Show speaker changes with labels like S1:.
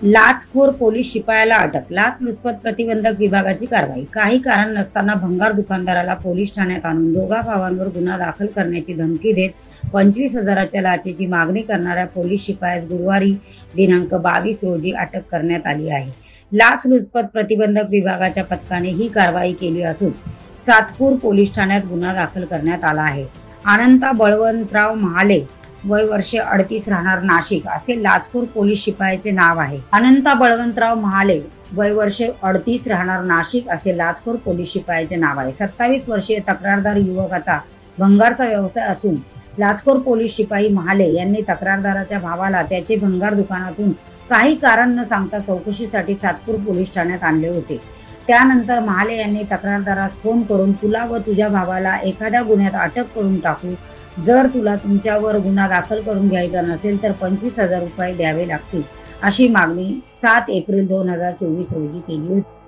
S1: लाचखोर police शिपायाला अटक। लाचलुचपत प्रतिबंधक विभागाची कारवाई। काही कारण नसताना भंगार दुकानदाराला पोलीस ठाण्यात आणून दोघा भावांवर गुन्हा दाखल करण्याची धमकी देत 25,000च्या लाचेची मागणी करणाऱ्या पोलीस शिपायास गुरुवारी दिनांक 22 रोजी अटक करण्यात आली आहे। लाचलुचपत प्रतिबंधक विभागाच्या पथकाने ही कारवाई केली असून सातपूर पोलीस ठाण्यात गुन्हा दाखल करण्यात आला आहे। अनंता बळवंतराव महाले वय वर्ष 38 राहणार नाशिक असे लाचखोर पोलीस शिपायाचे नाव आहे। अनंता बळवंतराव महाले वय वर्ष 38 राहणार नाशिक असे लाचखोर पोलीस शिपायाचे नाव आहे। 27 वर्षीय तक्रारदार युवकाचा भंगारचा व्यवसाय असून लाचखोर पोलीस शिपाई महाले यांनी तक्रारदाराच्या भावाला त्याचे भंगार दुकानातून काही कारण न सांगता चौकशीसाठी सातपूर पोलीस ठाण्यात आणले होते। त्यानंतर महाले यांनी तक्रारदारास फोन करून तुला व तुझ्या भावाला एखाद्या गुन्ह्यात अटक करून टाकू, जर तुला तुमच्यावर गुन्हा दाखल करून घ्यायचा नसेल तर 25,000 रुपये द्यावे लागतील अशी मागणी 7 एप्रिल 2024 रोजी केली होती।